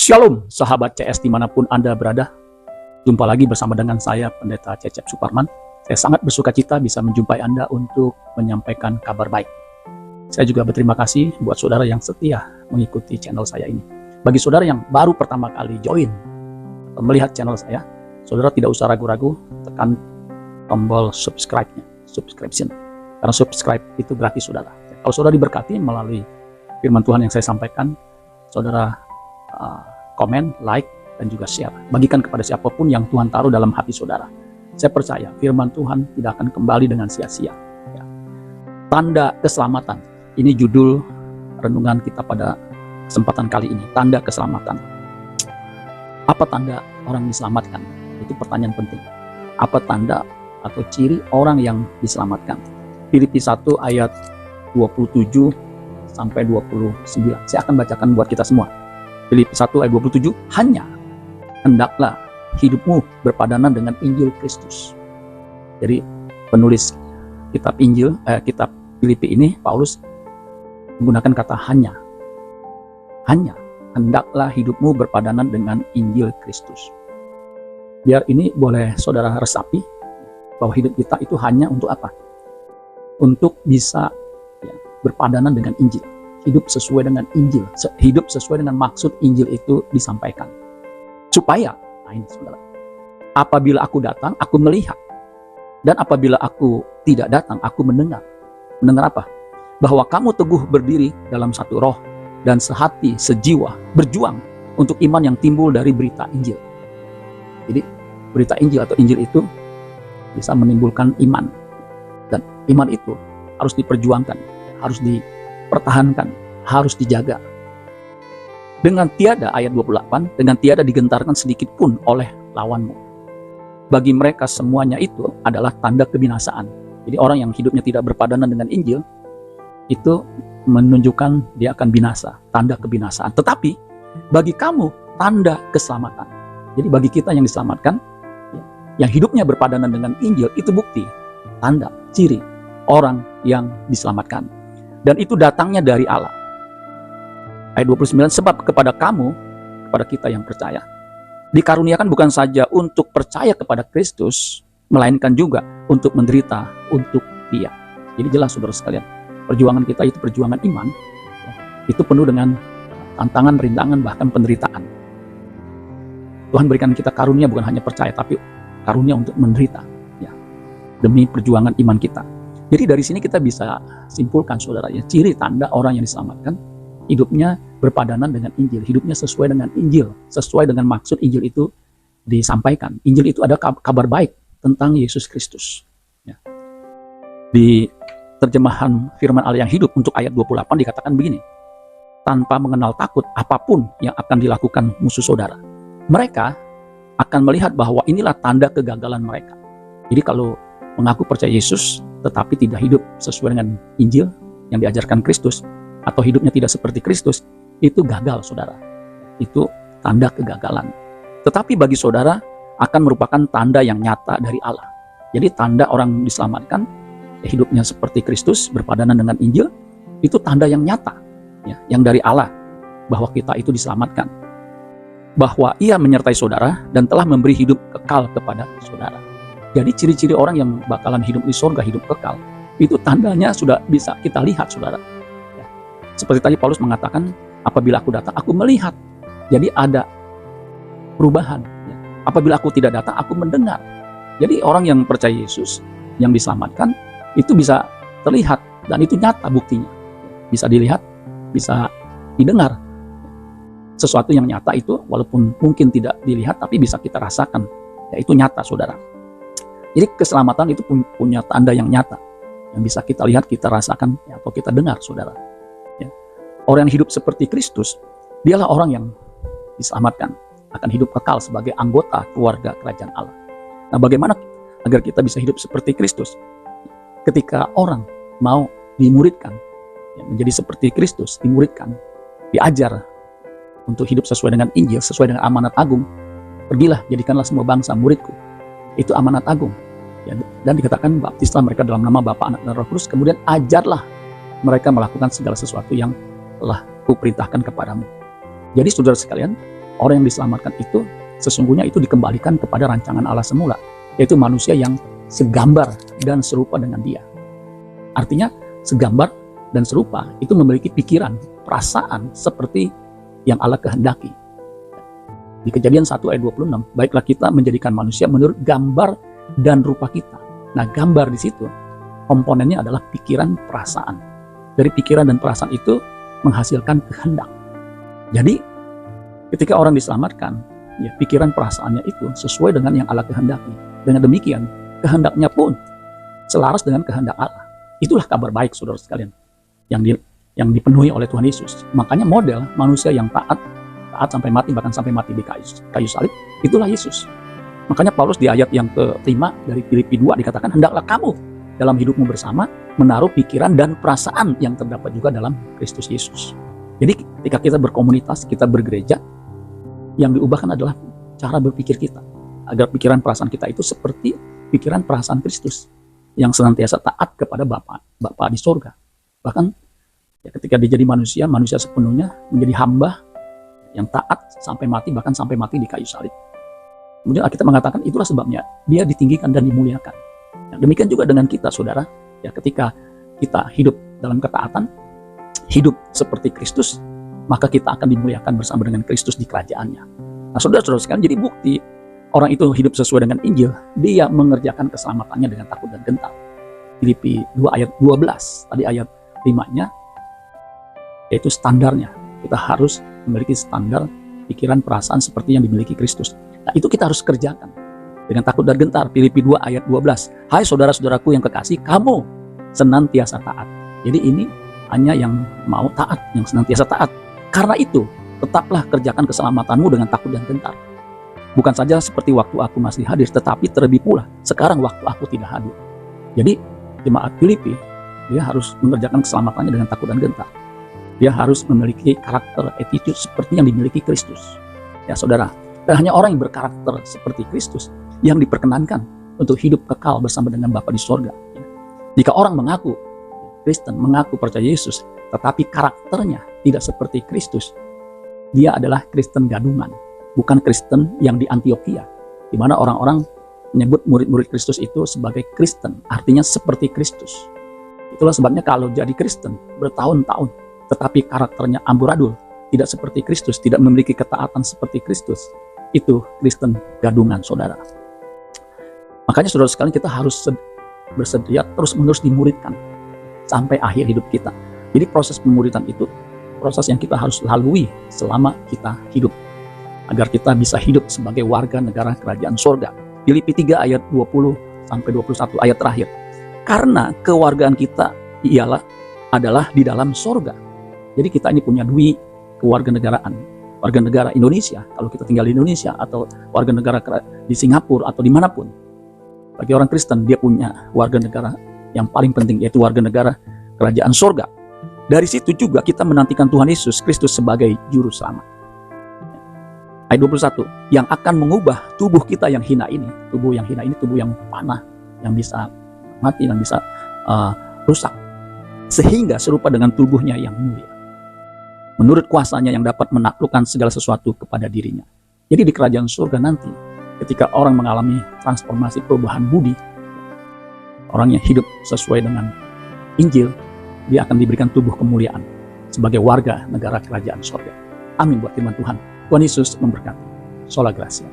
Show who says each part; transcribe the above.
Speaker 1: Shalom sahabat CS dimanapun Anda berada. Jumpa lagi bersama dengan saya Pendeta Cecep Suparman. Saya sangat bersuka cita bisa menjumpai Anda untuk menyampaikan kabar baik. Saya juga berterima kasih buat saudara yang setia mengikuti channel saya ini. Bagi saudara yang baru pertama kali join atau melihat channel saya, saudara tidak usah ragu-ragu, tekan tombol subscription. Karena subscribe itu gratis saudara. Kalau saudara diberkati melalui firman Tuhan yang saya sampaikan, saudara komen, like, dan juga share. Bagikan kepada siapapun yang Tuhan taruh dalam hati saudara. Saya percaya firman Tuhan tidak akan kembali dengan sia-sia. Ya. Tanda keselamatan. Ini judul renungan kita pada kesempatan kali ini. Tanda keselamatan. Apa tanda orang diselamatkan? Itu pertanyaan penting. Apa tanda atau ciri orang yang diselamatkan? Filipi 1 ayat 27 sampai 29. Saya akan bacakan buat kita semua. Filipi 1 ayat 27, hanya hendaklah hidupmu berpadanan dengan Injil Kristus. Jadi penulis kitab kitab Filipi ini, Paulus menggunakan kata hanya. Hanya hendaklah hidupmu berpadanan dengan Injil Kristus. Biar ini boleh saudara resapi bahwa hidup kita itu hanya untuk apa? Untuk bisa berpadanan dengan Injil. Hidup sesuai dengan Injil, hidup sesuai dengan maksud Injil itu disampaikan. Supaya, nah ini saudara, apabila aku datang, aku melihat. Dan apabila aku tidak datang, aku mendengar. Mendengar apa? Bahwa kamu teguh berdiri dalam satu roh dan sehati, sejiwa, berjuang untuk iman yang timbul dari berita Injil. Jadi, berita Injil atau Injil itu bisa menimbulkan iman. Dan iman itu harus diperjuangkan, harus dipertahankan, harus dijaga. Dengan tiada, ayat 28, dengan tiada digentarkan sedikit pun oleh lawanmu. Bagi mereka semuanya itu adalah tanda kebinasaan. Jadi orang yang hidupnya tidak berpadanan dengan Injil, itu menunjukkan dia akan binasa, tanda kebinasaan. Tetapi bagi kamu, tanda keselamatan. Jadi bagi kita yang diselamatkan, yang hidupnya berpadanan dengan Injil, itu bukti, tanda, ciri orang yang diselamatkan. Dan itu datangnya dari Allah. Ayat 29, sebab kepada kamu, kepada kita yang percaya, dikaruniakan bukan saja untuk percaya kepada Kristus, melainkan juga untuk menderita untuk Dia. Jadi jelas saudara sekalian, perjuangan kita itu perjuangan iman, itu penuh dengan tantangan, rintangan, bahkan penderitaan. Tuhan berikan kita karunia bukan hanya percaya, tapi karunia untuk menderita, ya, demi perjuangan iman kita. Jadi dari sini kita bisa simpulkan saudara, ya, ciri tanda orang yang diselamatkan, hidupnya berpadanan dengan Injil, hidupnya sesuai dengan Injil, sesuai dengan maksud Injil itu disampaikan. Injil itu ada kabar baik tentang Yesus Kristus. Ya. Di terjemahan firman Allah yang hidup untuk ayat 28 dikatakan begini, tanpa mengenal takut apapun yang akan dilakukan musuh saudara, mereka akan melihat bahwa inilah tanda kegagalan mereka. Jadi kalau mengaku percaya Yesus tetapi tidak hidup sesuai dengan Injil yang diajarkan Kristus, atau hidupnya tidak seperti Kristus, itu gagal saudara. Itu tanda kegagalan. Tetapi bagi saudara akan merupakan tanda yang nyata dari Allah. Jadi tanda orang diselamatkan, ya, hidupnya seperti Kristus, berpadanan dengan Injil, itu tanda yang nyata, ya, yang dari Allah, bahwa kita itu diselamatkan. Bahwa Ia menyertai saudara dan telah memberi hidup kekal kepada saudara. Jadi ciri-ciri orang yang bakalan hidup di surga, hidup kekal, itu tandanya sudah bisa kita lihat saudara. Ya. Seperti tadi Paulus mengatakan, apabila aku datang, aku melihat. Jadi ada perubahan. Ya. Apabila aku tidak datang, aku mendengar. Jadi orang yang percaya Yesus, yang diselamatkan, itu bisa terlihat. Dan itu nyata buktinya. Bisa dilihat, bisa didengar. Sesuatu yang nyata itu, walaupun mungkin tidak dilihat, tapi bisa kita rasakan. Ya, itu nyata saudara. Jadi keselamatan itu punya tanda yang nyata, yang bisa kita lihat, kita rasakan, ya, atau kita dengar saudara. Ya. Orang yang hidup seperti Kristus, dialah orang yang diselamatkan, akan hidup kekal sebagai anggota keluarga kerajaan Allah. Nah, bagaimana agar kita bisa hidup seperti Kristus? Ketika orang mau dimuridkan, ya, menjadi seperti Kristus, dimuridkan, diajar untuk hidup sesuai dengan Injil, sesuai dengan amanat agung, pergilah, jadikanlah semua bangsa muridku. Itu amanat agung, ya, dan dikatakan baptislah mereka dalam nama Bapa, Anak, dan Roh Kudus, kemudian ajarlah mereka melakukan segala sesuatu yang telah kuperintahkan kepadamu. Jadi saudara sekalian, orang yang diselamatkan itu sesungguhnya itu dikembalikan kepada rancangan Allah semula, yaitu manusia yang segambar dan serupa dengan Dia. Artinya segambar dan serupa itu memiliki pikiran, perasaan seperti yang Allah kehendaki. Di Kejadian 1 ayat 26, baiklah kita menjadikan manusia menurut gambar dan rupa kita. Nah, gambar di situ komponennya adalah pikiran, perasaan. Dari pikiran dan perasaan itu menghasilkan kehendak. Jadi ketika orang diselamatkan, ya pikiran perasaannya itu sesuai dengan yang Allah kehendaki. Dengan demikian, kehendaknya pun selaras dengan kehendak Allah. Itulah kabar baik, saudara sekalian, yang dipenuhi oleh Tuhan Yesus. Makanya model manusia yang taat sampai mati, bahkan sampai mati di kayu salib, itulah Yesus. Makanya Paulus di ayat yang ke-5 dari Filipi 2 dikatakan, hendaklah kamu dalam hidupmu bersama menaruh pikiran dan perasaan yang terdapat juga dalam Kristus Yesus. Jadi ketika kita berkomunitas, kita bergereja, yang diubahkan adalah cara berpikir kita, agar pikiran perasaan kita itu seperti pikiran perasaan Kristus yang senantiasa taat kepada Bapa di sorga. Bahkan ya, ketika dia jadi manusia sepenuhnya menjadi hamba yang taat sampai mati, bahkan sampai mati di kayu salib. Kemudian kita mengatakan itulah sebabnya dia ditinggikan dan dimuliakan. Ya, demikian juga dengan kita, saudara. Ya, ketika kita hidup dalam ketaatan, hidup seperti Kristus, maka kita akan dimuliakan bersama dengan Kristus di kerajaannya. Nah, saudara-saudara sekalian, jadi bukti orang itu hidup sesuai dengan Injil, dia mengerjakan keselamatannya dengan takut dan gentar. Filipi 2 ayat 12, tadi ayat 5-nya, yaitu standarnya. Kita harus memiliki standar pikiran perasaan seperti yang dimiliki Kristus. Nah, itu kita harus kerjakan dengan takut dan gentar. Filipi 2 ayat 12. Hai saudara-saudaraku yang kekasih, kamu senantiasa taat. Jadi ini hanya yang mau taat, yang senantiasa taat. Karena itu, tetaplah kerjakan keselamatanmu dengan takut dan gentar. Bukan saja seperti waktu aku masih hadir, tetapi terlebih pula sekarang waktu aku tidak hadir. Jadi jemaat Filipi, dia harus mengerjakan keselamatannya dengan takut dan gentar. Dia harus memiliki karakter, attitude seperti yang dimiliki Kristus. Ya saudara, dan hanya orang yang berkarakter seperti Kristus yang diperkenankan untuk hidup kekal bersama dengan Bapa di sorga. Jika orang mengaku Kristen, mengaku percaya Yesus, tetapi karakternya tidak seperti Kristus, dia adalah Kristen gadungan, bukan Kristen yang di Antioquia, di mana orang-orang menyebut murid-murid Kristus itu sebagai Kristen, artinya seperti Kristus. Itulah sebabnya kalau jadi Kristen bertahun-tahun, tetapi karakternya amburadul, tidak seperti Kristus, tidak memiliki ketaatan seperti Kristus, itu Kristen gadungan, saudara. Makanya saudara sekalian, kita harus bersedia terus-menerus dimuridkan sampai akhir hidup kita. Jadi proses pemuridan itu proses yang kita harus lalui selama kita hidup, agar kita bisa hidup sebagai warga negara kerajaan sorga. Filipi 3 ayat 20 sampai 21 ayat terakhir. Karena kewargaan kita adalah di dalam sorga. Jadi kita ini punya dua kewarganegaraan. Warga negara Indonesia, kalau kita tinggal di Indonesia, atau warga negara di Singapura atau dimanapun. Bagi orang Kristen, dia punya warga negara yang paling penting, yaitu warga negara kerajaan sorga. Dari situ juga kita menantikan Tuhan Yesus Kristus sebagai juru selamat. Ayat 21, yang akan mengubah tubuh kita yang hina ini. Tubuh yang hina ini, tubuh yang panah, yang bisa mati, yang bisa rusak. Sehingga serupa dengan tubuhnya yang mulia, menurut kuasanya yang dapat menaklukkan segala sesuatu kepada dirinya. Jadi di kerajaan surga nanti, ketika orang mengalami transformasi perubahan budi, orang yang hidup sesuai dengan Injil, dia akan diberikan tubuh kemuliaan sebagai warga negara kerajaan surga. Amin buat firman Tuhan. Tuhan Yesus memberkati. Sola Gracia.